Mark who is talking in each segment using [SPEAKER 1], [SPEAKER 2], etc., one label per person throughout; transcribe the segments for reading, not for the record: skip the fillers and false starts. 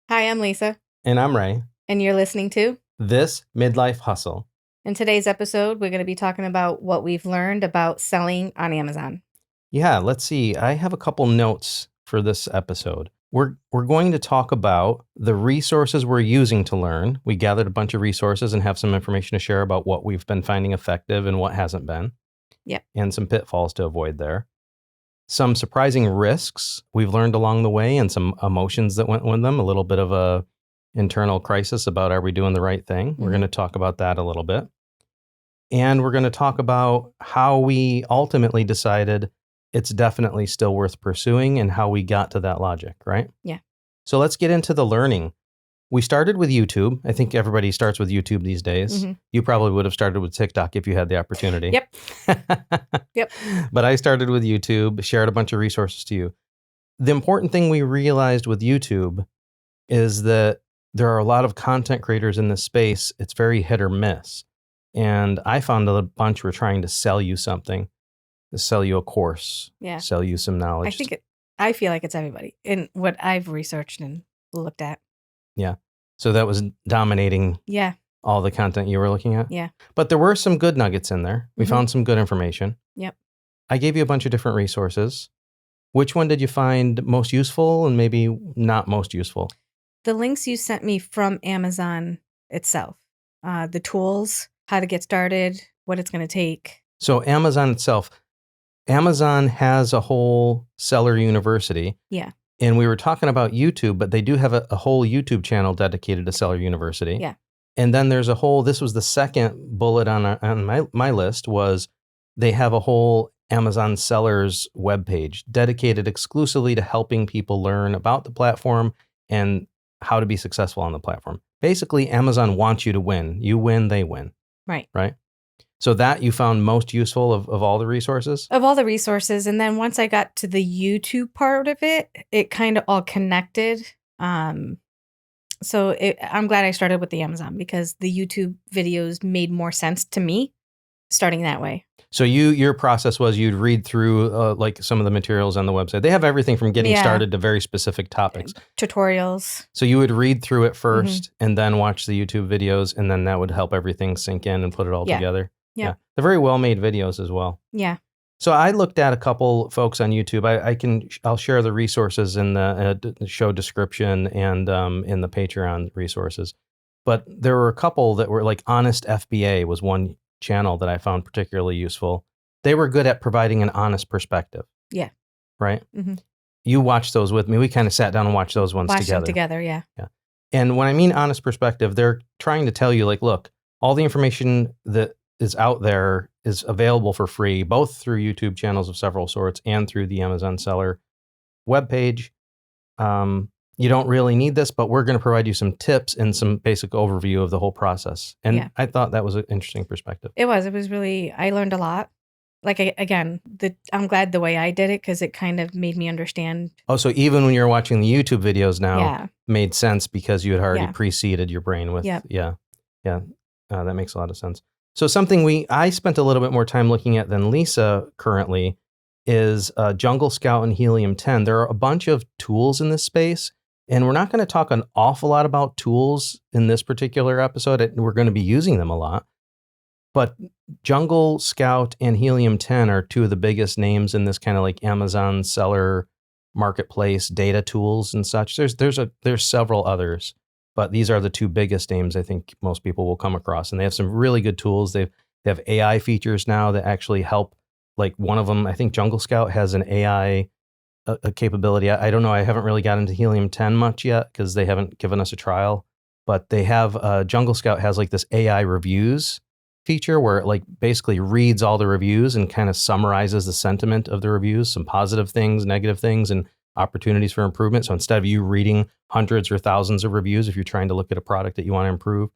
[SPEAKER 1] Hi, I'm Lisa,
[SPEAKER 2] And I'm Ray.
[SPEAKER 1] and you're listening to.
[SPEAKER 2] This Midlife Hustle.
[SPEAKER 1] In today's episode, we're going to be talking about what we've learned about selling on Amazon.
[SPEAKER 2] Yeah, let's see. I have a couple notes for this episode. We're going to talk about the resources we're using to learn. We gathered a bunch of resources and have some information to share about what we've been finding effective and what hasn't been.
[SPEAKER 1] Yep.
[SPEAKER 2] And some pitfalls to avoid there. Some surprising risks we've learned along the way and some emotions that went with them. A little bit of a internal crisis about are we doing the right thing? We're going to talk about that a little bit. And we're going to talk about how we ultimately decided it's definitely still worth pursuing and how we got to that logic, right?
[SPEAKER 1] Yeah.
[SPEAKER 2] So let's get into the learning. We started with YouTube. I think everybody starts with YouTube these days.
[SPEAKER 1] Mhm.
[SPEAKER 2] You probably would have started with TikTok if you had the opportunity.
[SPEAKER 1] Yep. Yep.
[SPEAKER 2] But I started with YouTube, shared a bunch of resources to you. The important thing we realized with YouTube is that there are a lot of content creators in this space. It's very hit or miss. And I found a bunch were trying to sell you something, to sell you a course,
[SPEAKER 1] Yeah.
[SPEAKER 2] sell you some knowledge.
[SPEAKER 1] I feel like it's everybody in what I've researched and looked at.
[SPEAKER 2] Yeah. So that was dominating
[SPEAKER 1] Yeah.
[SPEAKER 2] all the content you were looking at.
[SPEAKER 1] Yeah.
[SPEAKER 2] But there were some good nuggets in there. We found some good information.
[SPEAKER 1] Yep.
[SPEAKER 2] I gave you a bunch of different resources. Which one did you find most useful and maybe not most useful?
[SPEAKER 1] The links you sent me from Amazon itself, the tools, how to get started, what it's going to take.
[SPEAKER 2] So Amazon itself, Amazon has a whole seller university.
[SPEAKER 1] Yeah.
[SPEAKER 2] And we were talking about YouTube, but they do have a whole YouTube channel dedicated to Seller University.
[SPEAKER 1] Yeah.
[SPEAKER 2] And then there's a whole, this was the second bullet on my list, was they have a whole Amazon sellers webpage dedicated exclusively to helping people learn about the platform and how to be successful on the platform. Basically, Amazon wants you to win. You win, they win.
[SPEAKER 1] Right.
[SPEAKER 2] Right? So that you found most useful of all the resources?
[SPEAKER 1] Of all the resources. And then once I got to the YouTube part of it, it kind of all connected. I'm glad I started with the Amazon because the YouTube videos made more sense to me starting that way.
[SPEAKER 2] So your process was you'd read through like some of the materials on the website. They have everything from getting started to very specific topics.
[SPEAKER 1] Tutorials.
[SPEAKER 2] So you would read through it first and then watch the YouTube videos, and then that would help everything sink in and put it all together.
[SPEAKER 1] Yeah.
[SPEAKER 2] They're very well made videos as well.
[SPEAKER 1] Yeah.
[SPEAKER 2] So I looked at a couple folks on YouTube. I'll share the resources in the show description and in the Patreon resources. But there were a couple that were like Honest FBA was one channel that I found particularly useful. They were good at providing an honest perspective.
[SPEAKER 1] Yeah.
[SPEAKER 2] Right?
[SPEAKER 1] Mm-hmm.
[SPEAKER 2] You watched those with me. We kind of sat down and watched those ones
[SPEAKER 1] together.
[SPEAKER 2] Watched them
[SPEAKER 1] together, yeah.
[SPEAKER 2] Yeah. And when I mean honest perspective, they're trying to tell you, like, look, all the information that is out there is available for free, both through YouTube channels of several sorts and through the Amazon seller webpage. You don't really need this, but we're going to provide you some tips and some basic overview of the whole process. And I thought that was an interesting perspective.
[SPEAKER 1] It was really, I learned a lot. Like, I'm glad the way I did it because it kind of made me understand.
[SPEAKER 2] Oh, so even when you're watching the YouTube videos now, made sense because you had already preceded your brain with, that makes a lot of sense. So something I spent a little bit more time looking at than Lisa currently is Jungle Scout and Helium-10. There are a bunch of tools in this space, and we're not going to talk an awful lot about tools in this particular episode. We're going to be using them a lot. But Jungle Scout and Helium-10 are two of the biggest names in this kind of like Amazon seller marketplace data tools and such. There's several others, but these are the two biggest names I think most people will come across. And they have some really good tools. They have AI features now that actually help. Like one of them, I think Jungle Scout has an AI a capability. I don't know. I haven't really got into Helium-10 much yet because they haven't given us a trial. But they have Jungle Scout has like this AI reviews feature where it like basically reads all the reviews and kind of summarizes the sentiment of the reviews, some positive things, negative things, and opportunities for improvement. So instead of you reading hundreds or thousands of reviews, if you're trying to look at a product that you want to improve,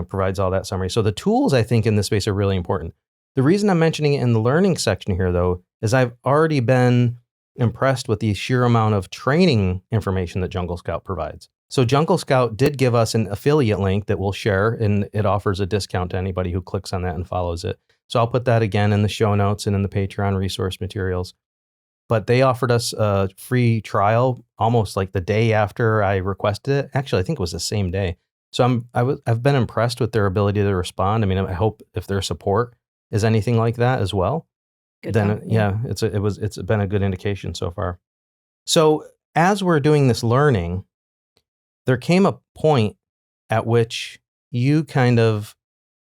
[SPEAKER 2] provides all that summary. So the tools I think in this space are really important. The reason I'm mentioning it in the learning section here, though, is I've already been impressed with the sheer amount of training information that Jungle Scout provides. So Jungle Scout did give us an affiliate link that we'll share, and it offers a discount to anybody who clicks on that and follows it. So I'll put that again in the show notes and in the Patreon resource materials. but they offered us a free trial almost like the day after I requested it. Actually, I think it was the same day. So I've been impressed with their ability to respond. I mean, I hope if their support is anything like that as well,
[SPEAKER 1] Good
[SPEAKER 2] then
[SPEAKER 1] call.
[SPEAKER 2] it's been a good indication so far. So as we're doing this learning, there came a point at which we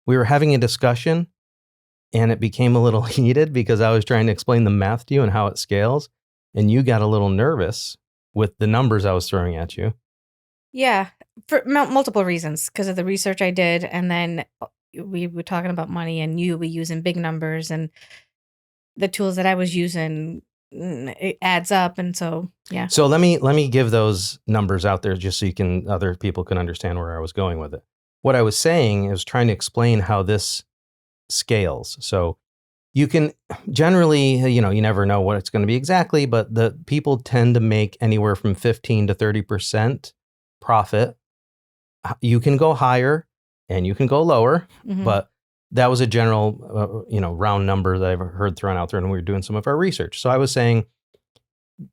[SPEAKER 2] were having a discussion and it became a little heated because I was trying to explain the math to you and how it scales. And you got a little nervous with the numbers I was throwing at you.
[SPEAKER 1] Yeah, for multiple reasons, because of the research I did. And then we were talking about money and you were using big numbers and the tools that I was using, it adds up. And so, yeah.
[SPEAKER 2] So let me give those numbers out there just so other people can understand where I was going with it. What I was saying is trying to explain how this scales. So you can generally, you never know what it's going to be exactly, but the people tend to make anywhere from 15 to 30% profit. You can go higher and you can go lower, but that was a general, round number that I've heard thrown out there when we were doing some of our research. So I was saying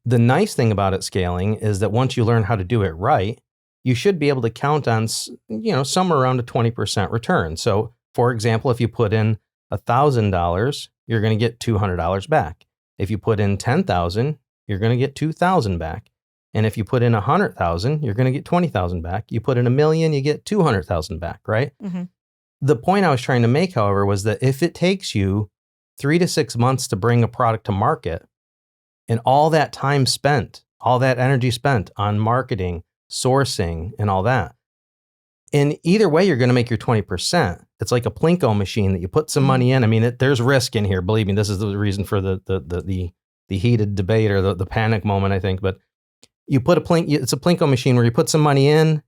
[SPEAKER 2] the nice thing about it scaling is that once you learn how to do it right, you should be able to count on, somewhere around a 20% return. So for example, if you put in $1,000, you're going to get $200 back. If you put in 10,000, you're going to get 2,000 back. And if you put in 100,000, you're going to get 20,000 back. You put in 1,000,000, you get 200,000 back, right? The point I was trying to make, however, was that if it takes you 3 to 6 months to bring a product to market, and all that time spent, all that energy spent on marketing, sourcing, and all that, in either way, you're going to make your 20%. It's like a Plinko machine that you put some money in. I mean, there's risk in here. Believe me, this is the reason for the heated debate or the panic moment, I think. But you put it's a Plinko machine where you put some money in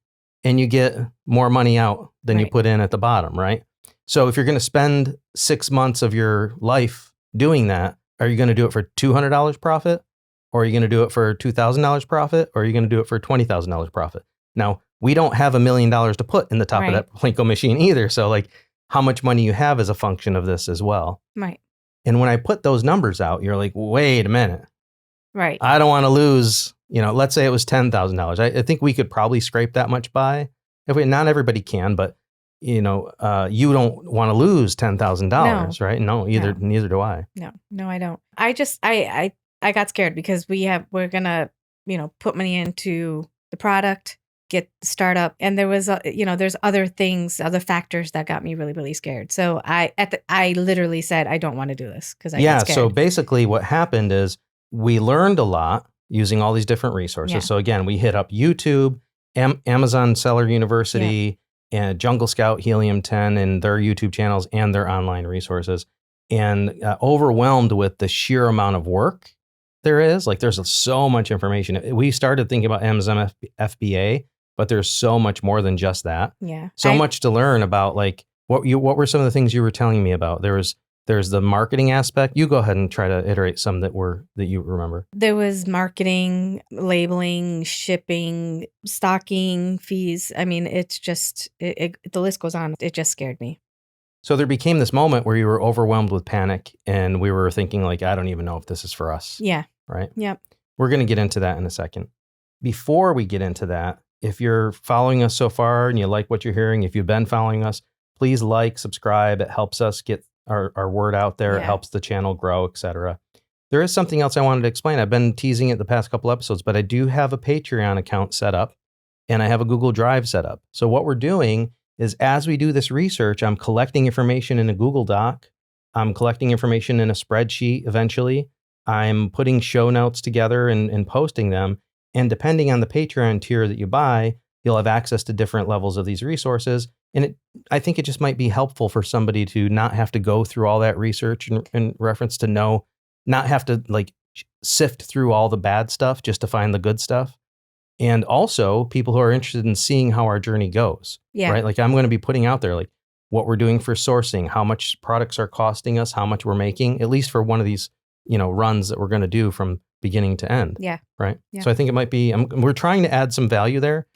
[SPEAKER 2] and you get more money out than you put in at the bottom, right? So if you're going to spend 6 months of your life doing that, are you going to do it for $200 profit? Or are you going to do it for $2,000 profit? Or are you going to do it for $20,000 profit? Now, we don't have $1 million to put in the top of that Plinko machine either. So like how much money you have is a function of this as well.
[SPEAKER 1] Right.
[SPEAKER 2] And when I put those numbers out, you're like, wait a minute.
[SPEAKER 1] Right.
[SPEAKER 2] I don't want to lose, let's say it was $10,000. I think we could probably scrape that much by. Not everybody can, but you don't want to lose $10,000, right? No, neither do I.
[SPEAKER 1] No, I don't. I got scared because we're gonna, put money into the product, get the startup, and there was there's other factors that got me really, really scared. So I literally said I don't want to do this because I got scared.
[SPEAKER 2] So basically what happened is we learned a lot using all these different resources. Yeah. So again, we hit up YouTube, Amazon Seller University, and Jungle Scout, Helium 10, and their YouTube channels and their online resources, and overwhelmed with the sheer amount of work there is. Like there's so much information. We started thinking about Amazon FBA, but there's so much more than just that.
[SPEAKER 1] Yeah.
[SPEAKER 2] So much to learn about. Like what were some of the things you were telling me about? There's the marketing aspect. You go ahead and try to iterate some that you remember.
[SPEAKER 1] There was marketing, labeling, shipping, stocking fees. I mean, it's just, the list goes on. It just scared me.
[SPEAKER 2] So there became this moment where you were overwhelmed with panic and we were thinking like, I don't even know if this is for us.
[SPEAKER 1] Yeah.
[SPEAKER 2] Right?
[SPEAKER 1] Yep.
[SPEAKER 2] We're going to get into that in a second. Before we get into that, if you're following us so far and you like what you're hearing, if you've been following us, please subscribe. It helps us get our word out there. Yeah. It helps the channel grow, etc. There is something else I wanted to explain. I've been teasing it the past couple episodes, but I do have a Patreon account set up and I have a Google Drive set up. So what we're doing is as we do this research, I'm collecting information in a Google Doc. I'm collecting information in a spreadsheet eventually. I'm putting show notes together and posting them. And depending on the Patreon tier that you buy, you'll have access to different levels of these resources. And I think it just might be helpful for somebody to not have to go through all that research in reference to not have to like sift through all the bad stuff just to find the good stuff. And also people who are interested in seeing how our journey goes, right? Like I'm going to be putting out there like what we're doing for sourcing, how much products are costing us, how much we're making, at least for one of these, runs that we're going to do from beginning to end.
[SPEAKER 1] Yeah.
[SPEAKER 2] Right.
[SPEAKER 1] Yeah.
[SPEAKER 2] So I think it might be, we're trying to add some value there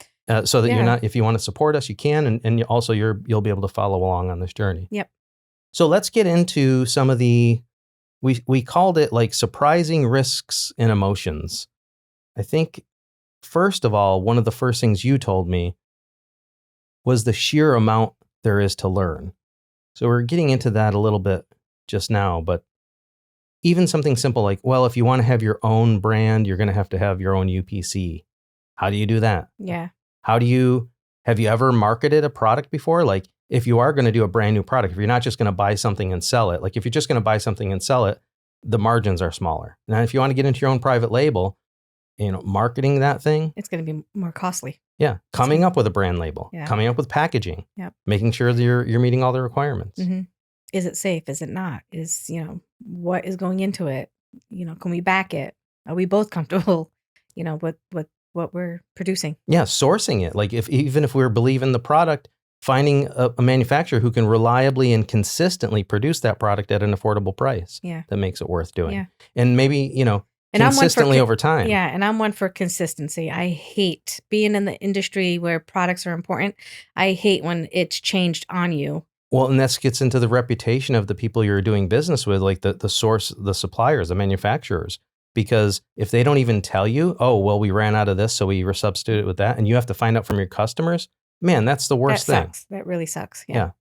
[SPEAKER 2] so that you're not, if you want to support us, you can. And also you'll be able to follow along on this journey.
[SPEAKER 1] Yep.
[SPEAKER 2] So let's get into some of the we called it like surprising risks and emotions. I think, first of all, one of the first things you told me was the sheer amount there is to learn. So we're getting into that a little bit just now, but even something simple like, well, if you want to have your own brand, you're going to have your own UPC. How do you do that?
[SPEAKER 1] Yeah.
[SPEAKER 2] Have you ever marketed a product before? Like, if you are going to do a brand new product, if you're not just going to buy something and sell it, like if you're just going to buy something and sell it, the margins are smaller. Now, if you want to get into your own private label, marketing that thing,
[SPEAKER 1] it's going to be more costly.
[SPEAKER 2] Yeah. Coming up with a brand label, coming up with packaging, making sure that you're meeting all the requirements.
[SPEAKER 1] Mm-hmm. Is it safe? Is it not? What is going into it? Can we back it? Are we both comfortable, with what we're producing?
[SPEAKER 2] Yeah. Sourcing it. Like even if we believe in the product, finding a manufacturer who can reliably and consistently produce that product at an affordable price that makes it worth doing. Yeah. And maybe, consistently over time.
[SPEAKER 1] Yeah. And I'm one for consistency. I hate being in the industry where products are important. I hate when it's changed on you.
[SPEAKER 2] Well, and that gets into the reputation of the people you're doing business with, like the source, the suppliers, the manufacturers. Because if they don't even tell you, oh, well, we ran out of this, so we substituted it with that, and you have to find out from your customers, man, that's the worst thing.
[SPEAKER 1] Sucks. That really sucks. Yeah.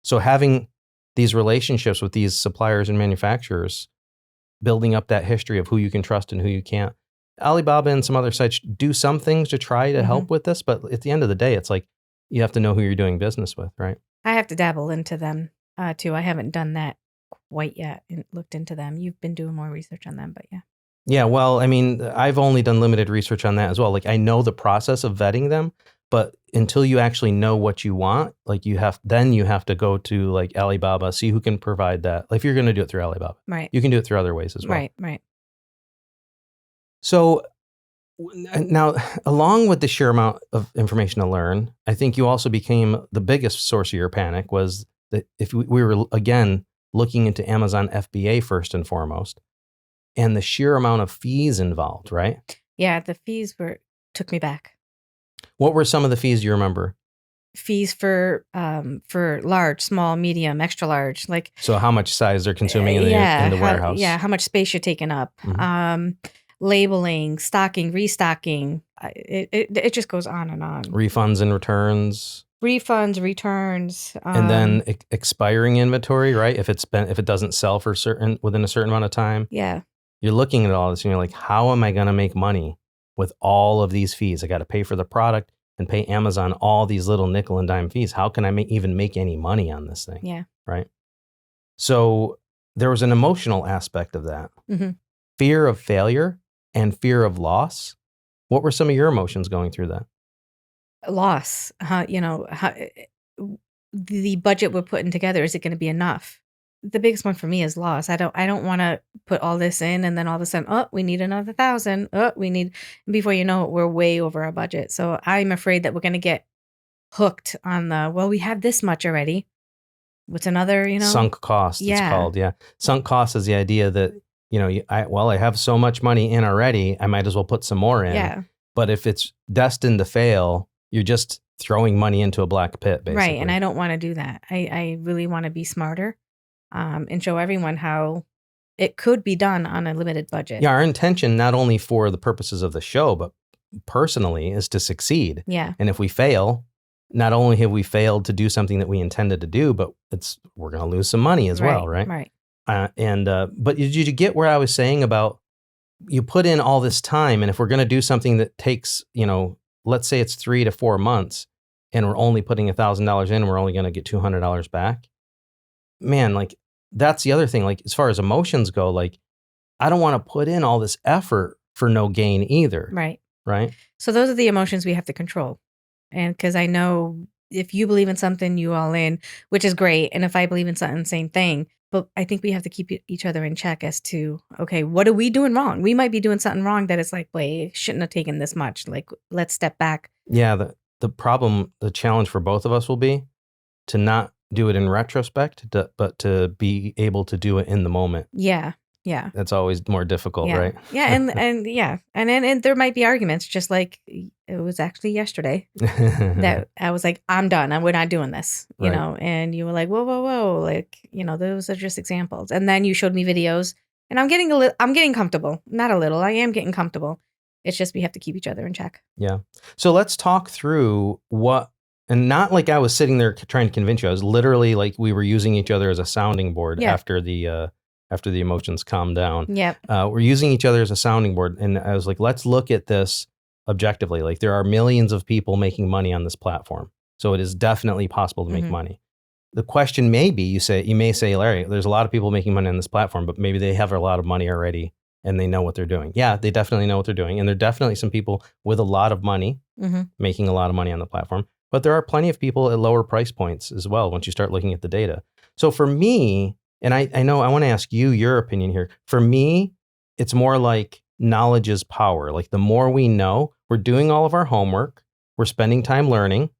[SPEAKER 2] So having these relationships with these suppliers and manufacturers, building up that history of who you can trust and who you can't. Alibaba and some other sites do some things to try to help with this, but at the end of the day, it's like you have to know who you're doing business with, right?
[SPEAKER 1] I have to dabble into them too. I haven't done that quite yet and looked into them. You've been doing more research on them, but yeah.
[SPEAKER 2] Yeah, well, I mean, I've only done limited research on that as well. Like I know the process of vetting them, but until you actually know what you want, like you have to go to like Alibaba, see who can provide that. Like if you're going to do it through Alibaba,
[SPEAKER 1] right?
[SPEAKER 2] You can do it through other ways as well.
[SPEAKER 1] Right.
[SPEAKER 2] So now, along with the sheer amount of information to learn, I think you also became the biggest source of your panic was that if we were, again, looking into Amazon FBA first and foremost, and the sheer amount of fees involved, right?
[SPEAKER 1] Yeah, the fees took me back.
[SPEAKER 2] What were some of the fees you remember?
[SPEAKER 1] Fees for large, small, medium, extra large, like.
[SPEAKER 2] So how much size they're consuming in the warehouse?
[SPEAKER 1] Yeah, how much space you're taking up. Mm-hmm. Labeling, stocking, restocking. It just goes on and on.
[SPEAKER 2] Refunds and returns.
[SPEAKER 1] Refunds, returns,
[SPEAKER 2] and then expiring inventory, right? If it doesn't sell within a certain amount of time.
[SPEAKER 1] Yeah.
[SPEAKER 2] You're looking at all this and you're like, how am I going to make money with all of these fees? I got to pay for the product and pay Amazon all these little nickel and dime fees. How can I even make any money on this thing?
[SPEAKER 1] Yeah.
[SPEAKER 2] Right. So there was an emotional aspect of that.
[SPEAKER 1] Mm-hmm.
[SPEAKER 2] Fear of failure and fear of loss. What were some of your emotions going through that?
[SPEAKER 1] Loss. The budget we're putting together, is it going to be enough? The biggest one for me is loss. I don't want to put all this in and then all of a sudden, oh, we need another 1,000. Oh, before you know it, we're way over our budget. So I'm afraid that we're going to get hooked on we have this much already. What's another,
[SPEAKER 2] Sunk cost, it's called. Yeah. Sunk cost is the idea that, I have so much money in already, I might as well put some more in.
[SPEAKER 1] Yeah.
[SPEAKER 2] But if it's destined to fail, you're just throwing money into a black pit, basically.
[SPEAKER 1] Right. And I don't want to do that. I really want to be smarter and show everyone how it could be done on a limited budget.
[SPEAKER 2] Yeah. Our intention, not only for the purposes of the show, but personally, is to succeed.
[SPEAKER 1] Yeah.
[SPEAKER 2] And if we fail, not only have we failed to do something that we intended to do, but we're going to lose some money as well, right?
[SPEAKER 1] Right.
[SPEAKER 2] But did you get where I was saying about you put in all this time, and if we're going to do something that takes, let's say it's 3 to 4 months, and we're only putting $1,000 in, and we're only going to get $200 back. Man, like that's the other thing. Like as far as emotions go, like I don't want to put in all this effort for no gain either.
[SPEAKER 1] Right.
[SPEAKER 2] Right.
[SPEAKER 1] So those are the emotions we have to control, and because I know if you believe in something, you all in, which is great, and if I believe in something, same thing. But I think we have to keep each other in check as to, okay, what are we doing wrong? We might be doing something wrong that it's like, wait, shouldn't have taken this much. Like, let's step back.
[SPEAKER 2] Yeah, the problem, the challenge for both of us will be to not do it in retrospect, but to be able to do it in the moment.
[SPEAKER 1] Yeah. Yeah.
[SPEAKER 2] That's always more difficult, right?
[SPEAKER 1] Yeah. And there might be arguments, just like it was actually yesterday that I was like, I'm done. We're not doing this, you know? And you were like, whoa. Like, those are just examples. And then you showed me videos and I'm getting comfortable. Not a little. I am getting comfortable. It's just we have to keep each other in check.
[SPEAKER 2] Yeah. So let's talk through and not like I was sitting there trying to convince you. I was literally like we were using each other as a sounding board after the emotions calmed down.
[SPEAKER 1] Yep.
[SPEAKER 2] We're using each other as a sounding board. And I was like, let's look at this objectively. Like there are millions of people making money on this platform. So it is definitely possible to make money. The question may be, you may say, Larry, there's a lot of people making money on this platform, but maybe they have a lot of money already and they know what they're doing. Yeah, they definitely know what they're doing. And there are definitely some people with a lot of money making a lot of money on the platform. But there are plenty of people at lower price points as well once you start looking at the data. So for me, and I know I want to ask you your opinion here. For me, it's more like knowledge is power. Like the more we know, we're doing all of our homework, we're spending time learning,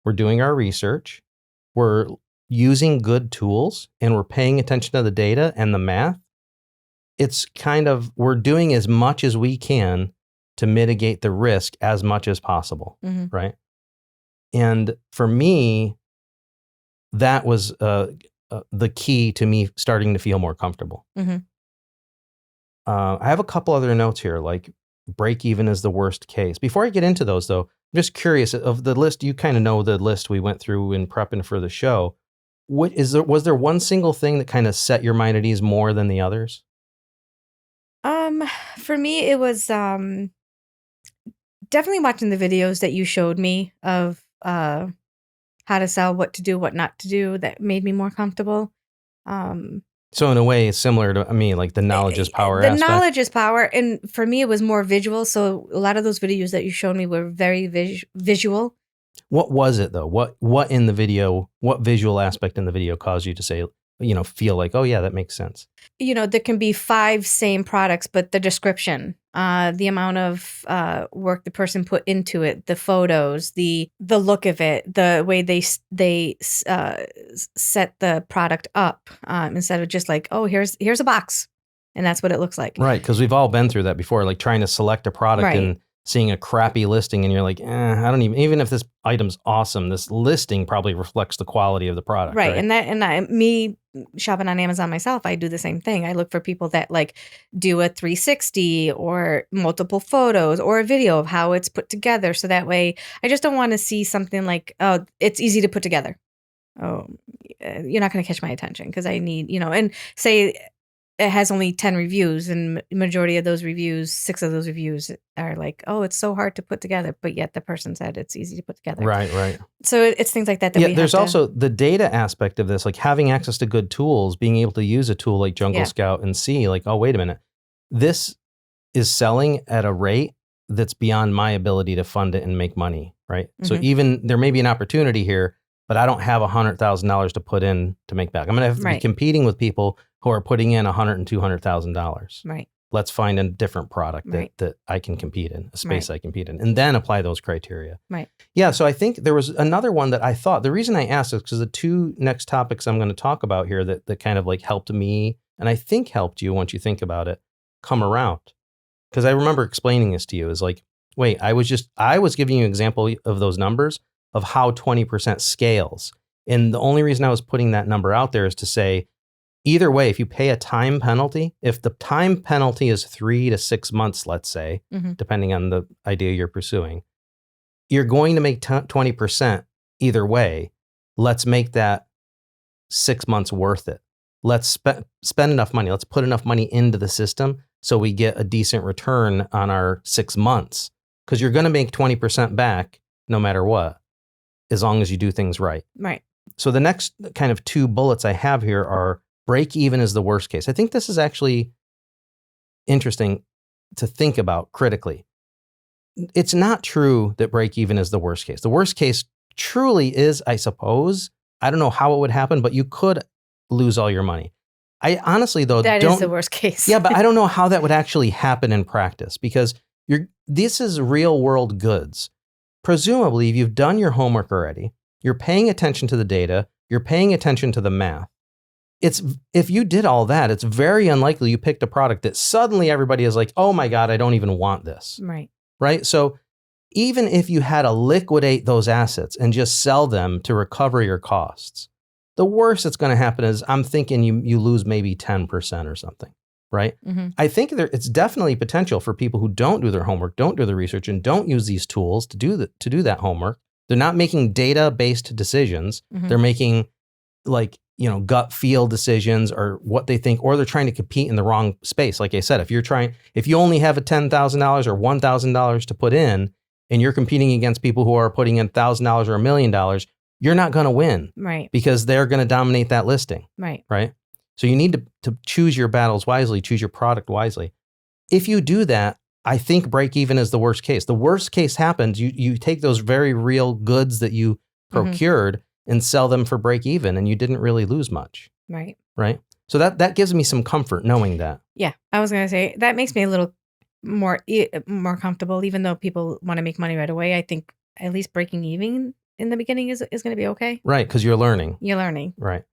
[SPEAKER 2] we're doing our research, we're using good tools, and we're paying attention to the data and the math. It's kind of, we're doing as much as we can to mitigate the risk as much as possible, right? And for me, that was the key to me starting to feel more comfortable. I have a couple other notes here, like break even is the worst case. Before I get into those, though, I'm just curious of the list. You kind of know the list we went through in prepping for the show. Was there one single thing that kind of set your mind at ease more than the others?
[SPEAKER 1] For me, it was definitely watching the videos that you showed me of how to sell, what to do, what not to do. That made me more comfortable.
[SPEAKER 2] So in a way, it's similar to me, like the knowledge is power
[SPEAKER 1] The
[SPEAKER 2] aspect.
[SPEAKER 1] knowledge is power. And for me, it was more visual. So a lot of those videos that you showed me were very visual.
[SPEAKER 2] What was it, though? What in the video, what visual aspect in the video caused you to say, feel like, oh, yeah, that makes sense?
[SPEAKER 1] There can be 5 same products, but the description, the amount of work the person put into it, the photos, the look of it, the way they set the product up, instead of just like, oh, here's a box, and that's what it looks like.
[SPEAKER 2] Right, because we've all been through that before, like trying to select a product and seeing a crappy listing, and you're like, I don't even if this item's awesome, this listing probably reflects the quality of the product.
[SPEAKER 1] Right. And me shopping on Amazon myself, I do the same thing. I look for people that like do a 360 or multiple photos or a video of how it's put together. So that way I just don't want to see something like, oh, it's easy to put together. Oh, you're not going to catch my attention because I need, and say it has only 10 reviews and majority of those reviews, 6 of those reviews are like, oh, it's so hard to put together. But yet the person said it's easy to put together.
[SPEAKER 2] Right.
[SPEAKER 1] So it's things like that.
[SPEAKER 2] There's also the data aspect of this, like having access to good tools, being able to use a tool like Jungle Scout and see like, oh, wait a minute, this is selling at a rate that's beyond my ability to fund it and make money, right? So even there may be an opportunity here, but I don't have $100,000 to put in to make back. I'm going to have to be competing with people who are putting in $100,000 and $200,000.
[SPEAKER 1] Right.
[SPEAKER 2] Let's find a different product that I can compete in, a space I compete in, and then apply those criteria.
[SPEAKER 1] Right.
[SPEAKER 2] Yeah. So I think there was another one that I thought, the reason I asked is because the 2 next topics I'm going to talk about here that kind of like helped me, and I think helped you once you think about it, come around. Because I remember explaining this to you is like, wait, I was giving you an example of those numbers of how 20% scales. And the only reason I was putting that number out there is to say, either way, if you pay a time penalty, if the time penalty is 3 to 6 months, let's say, depending on the idea you're pursuing, you're going to make 20% either way. Let's make that 6 months worth it. Let's spend enough money. Let's put enough money into the system so we get a decent return on our 6 months. Because you're going to make 20% back no matter what, as long as you do things right.
[SPEAKER 1] Right.
[SPEAKER 2] So the next kind of 2 bullets I have here are break even is the worst case. I think this is actually interesting to think about critically. It's not true that break even is the worst case. The worst case truly is, I suppose, I don't know how it would happen, but you could lose all your money. I honestly, though,
[SPEAKER 1] that is the worst case.
[SPEAKER 2] Yeah, but I don't know how that would actually happen in practice because this is real world goods. Presumably, if you've done your homework already, you're paying attention to the data, you're paying attention to the math. if you did all that, it's very unlikely you picked a product that suddenly everybody is like, oh my God, I don't even want this.
[SPEAKER 1] Right.
[SPEAKER 2] Right. So even if you had to liquidate those assets and just sell them to recover your costs, the worst that's going to happen is I'm thinking you lose maybe 10% or something. Right.
[SPEAKER 1] Mm-hmm.
[SPEAKER 2] I think it's definitely potential for people who don't do their homework, don't do the research, and don't use these tools to do that homework. They're not making data-based decisions.
[SPEAKER 1] Mm-hmm.
[SPEAKER 2] They're making gut feel decisions or what they think, or they're trying to compete in the wrong space. Like I said, if you only have a $10,000 or $1,000 to put in, and you're competing against people who are putting in $1,000 or $1 million, you're not going to win.
[SPEAKER 1] Right.
[SPEAKER 2] Because they're going to dominate that listing.
[SPEAKER 1] Right.
[SPEAKER 2] Right. So you need to choose your battles wisely, choose your product wisely. If you do that, I think break even is the worst case. The worst case happens, you take those very real goods that you procured and sell them for break even, and you didn't really lose much.
[SPEAKER 1] Right.
[SPEAKER 2] Right. So that gives me some comfort knowing that.
[SPEAKER 1] Yeah. I was going to say that makes me a little more comfortable, even though people want to make money right away. I think at least breaking even in the beginning is going to be okay.
[SPEAKER 2] Right. Because you're learning.
[SPEAKER 1] Right.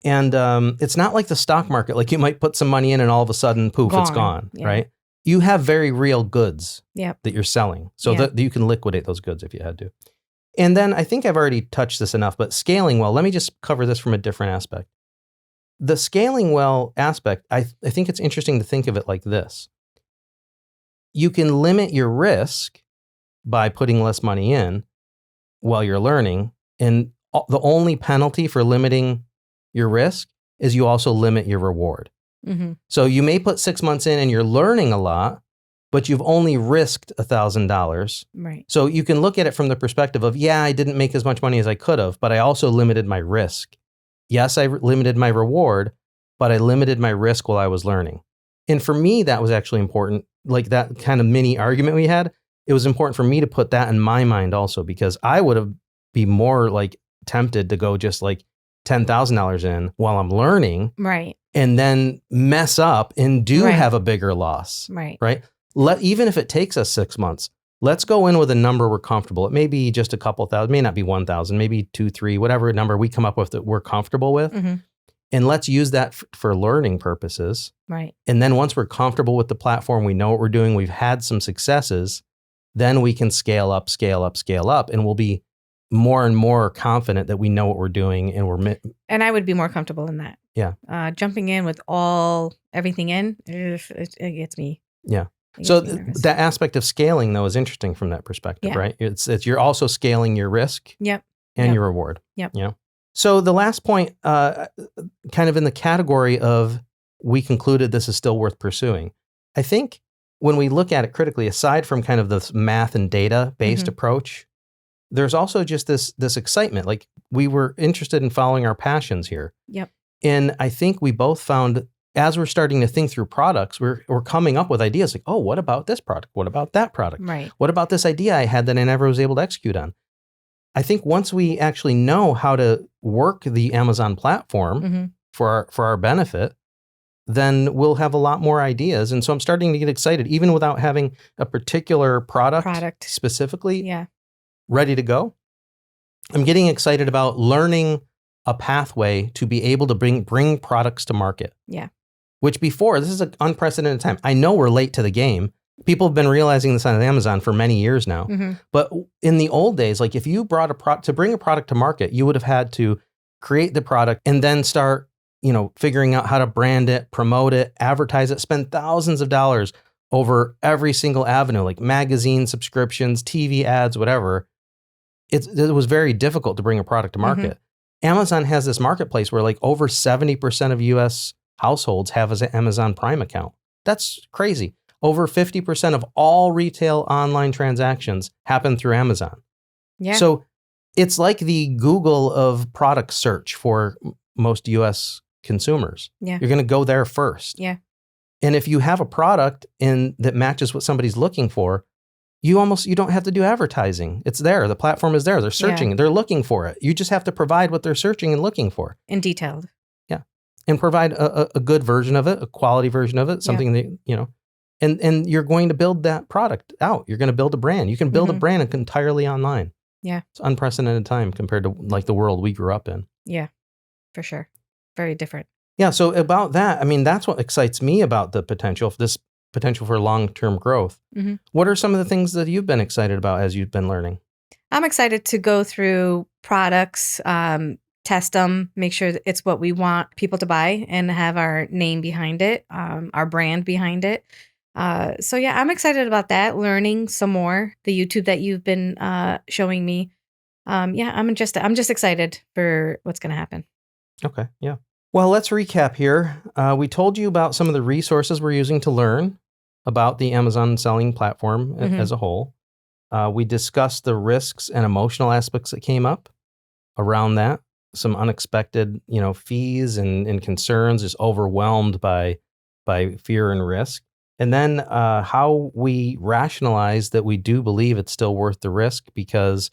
[SPEAKER 2] And it's not like the stock market. Like you might put some money in and all of a sudden, poof, it's gone. Yeah. Right. You have very real goods that you're selling, so that you can liquidate those goods if you had to. And then I think I've already touched this enough, but scaling well, let me just cover this from a different aspect. The scaling well aspect, I think it's interesting to think of it like this. You can limit your risk by putting less money in while you're learning. And the only penalty for limiting your risk is you also limit your reward.
[SPEAKER 1] Mm-hmm.
[SPEAKER 2] So you may put 6 months in and you're learning a lot, but you've only risked $1,000.
[SPEAKER 1] Right.
[SPEAKER 2] So you can look at it from the perspective of, I didn't make as much money as I could have, but I also limited my risk. Yes, I limited my reward, but I limited my risk while I was learning. And for me, that was actually important. Like that kind of mini argument we had, it was important for me to put that in my mind also, because I would have been more like tempted to go just like $10,000 in while I'm learning.
[SPEAKER 1] Right.
[SPEAKER 2] And then mess up and have a bigger loss.
[SPEAKER 1] Right.
[SPEAKER 2] Right. Even if it takes us 6 months, let's go in with a number we're comfortable. It may be just a couple thousand, may not be 1,000, maybe 2, 3, whatever number we come up with that we're comfortable with.
[SPEAKER 1] Mm-hmm.
[SPEAKER 2] And let's use that for learning purposes.
[SPEAKER 1] Right.
[SPEAKER 2] And then once we're comfortable with the platform, we know what we're doing, we've had some successes, then we can scale up, and we'll be more and more confident that we know what we're doing
[SPEAKER 1] and I would be more comfortable in that.
[SPEAKER 2] Yeah.
[SPEAKER 1] Jumping in with everything in, it gets me.
[SPEAKER 2] Yeah. So that aspect of scaling though is interesting from that perspective, right? It's you're also scaling your risk.
[SPEAKER 1] Yep.
[SPEAKER 2] And your reward.
[SPEAKER 1] Yep.
[SPEAKER 2] Yeah. So the last point, kind of in the category of we concluded this is still worth pursuing. I think when we look at it critically, aside from kind of this math and data based approach, there's also just this excitement. Like we were interested in following our passions here.
[SPEAKER 1] Yep.
[SPEAKER 2] And I think we both found as we're starting to think through products, we're coming up with ideas like, oh, what about this product? What about that product?
[SPEAKER 1] Right.
[SPEAKER 2] What about this idea I had that I never was able to execute on? I think once we actually know how to work the Amazon platform for our benefit, then we'll have a lot more ideas. And so I'm starting to get excited, even without having a particular product. Specifically ready to go. I'm getting excited about learning a pathway to be able to bring products to market.
[SPEAKER 1] Yeah.
[SPEAKER 2] Which before, this is an unprecedented time. I know we're late to the game. People have been realizing this on Amazon for many years now. But in the old days, like if you brought to bring a product to market, you would have had to create the product and then start, figuring out how to brand it, promote it, advertise it, spend thousands of dollars over every single avenue, like magazine subscriptions, TV ads, whatever. It was very difficult to bring a product to market. Amazon has this marketplace where like over 70% of US households have an Amazon Prime account. That's crazy. Over 50% of all retail online transactions happen through Amazon.
[SPEAKER 1] Yeah.
[SPEAKER 2] So it's like the Google of product search for most US consumers.
[SPEAKER 1] Yeah.
[SPEAKER 2] You're going to go there first.
[SPEAKER 1] Yeah.
[SPEAKER 2] And if you have a product that matches what somebody's looking for, you don't have to do advertising. It's there. The platform is there. They're searching. They're looking for it. You just have to provide what they're searching and looking for.
[SPEAKER 1] And detailed.
[SPEAKER 2] Yeah. And provide a good version of it, a quality version of it, something that, and you're going to build that product out. You're going to build a brand. You can build a brand entirely online.
[SPEAKER 1] Yeah.
[SPEAKER 2] It's unprecedented time compared to like the world we grew up in.
[SPEAKER 1] Yeah, for sure. Very different.
[SPEAKER 2] Yeah. So about that, I mean, that's what excites me about this potential for long-term growth. Mm-hmm. What are some of the things that you've been excited about as you've been learning?
[SPEAKER 1] I'm excited to go through products, test them, make sure that it's what we want people to buy and have our name behind it, our brand behind it. So yeah, I'm excited about that, learning some more, the YouTube that you've been showing me. Yeah, I'm just excited for what's going to happen.
[SPEAKER 2] Okay. Yeah. Well, let's recap here. We told you about some of the resources we're using to learn about the Amazon selling platform as a whole. We discussed the risks and emotional aspects that came up around that. Some unexpected, fees and concerns, just overwhelmed by fear and risk. And then how we rationalize that we do believe it's still worth the risk because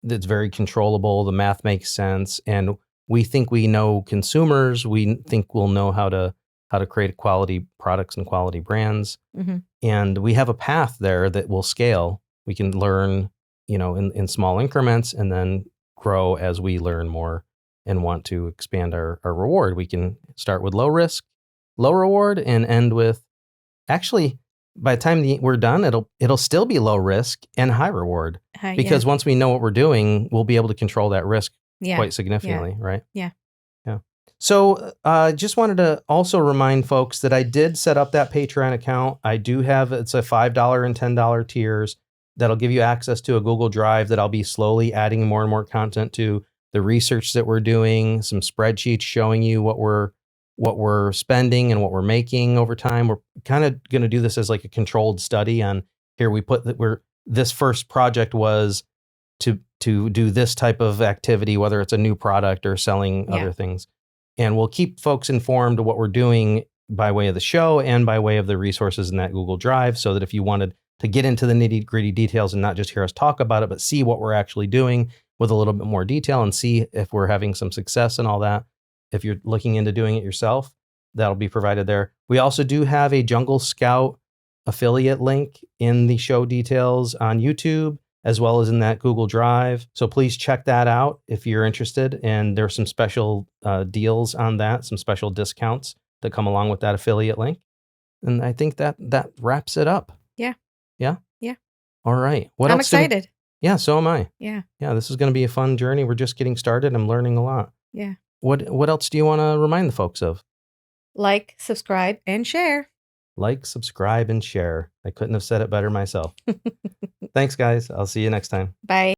[SPEAKER 2] it's very controllable. The math makes sense, and we think we know consumers. We think we'll know how to create quality products and quality brands, and we have a path there that will scale. We can learn, in small increments, and then grow as we learn more and want to expand our reward. We can start with low risk, low reward, and end with, actually, by the time we're done, it'll still be low risk and high reward. Because once we know what we're doing, we'll be able to control that risk quite significantly, right?
[SPEAKER 1] Yeah.
[SPEAKER 2] Yeah. So just wanted to also remind folks that I did set up that Patreon account. I do have, it's a $5 and $10 tiers that'll give you access to a Google Drive that I'll be slowly adding more and more content to, the research that we're doing, some spreadsheets showing you what we're spending and what we're making over time. We're kind of going to do this as like a controlled study on here. We put that this first project was to do this type of activity, whether it's a new product or selling other things. And we'll keep folks informed of what we're doing by way of the show and by way of the resources in that Google Drive, so that if you wanted to get into the nitty gritty details and not just hear us talk about it, but see what we're actually doing with a little bit more detail and see if we're having some success and all that. If you're looking into doing it yourself, that'll be provided there. We also do have a Jungle Scout affiliate link in the show details on YouTube, as well as in that Google Drive. So please check that out if you're interested. And there's some special deals on that, some special discounts that come along with that affiliate link. And I think that wraps it up.
[SPEAKER 1] Yeah.
[SPEAKER 2] Yeah?
[SPEAKER 1] Yeah.
[SPEAKER 2] All right.
[SPEAKER 1] I'm excited.
[SPEAKER 2] Yeah, so am I.
[SPEAKER 1] Yeah.
[SPEAKER 2] Yeah, this is going to be a fun journey. We're just getting started. I'm learning a lot.
[SPEAKER 1] Yeah.
[SPEAKER 2] What else do you want to remind the folks of?
[SPEAKER 1] Like, subscribe, and share.
[SPEAKER 2] Like, subscribe, and share. I couldn't have said it better myself. Thanks, guys. I'll see you next time.
[SPEAKER 1] Bye.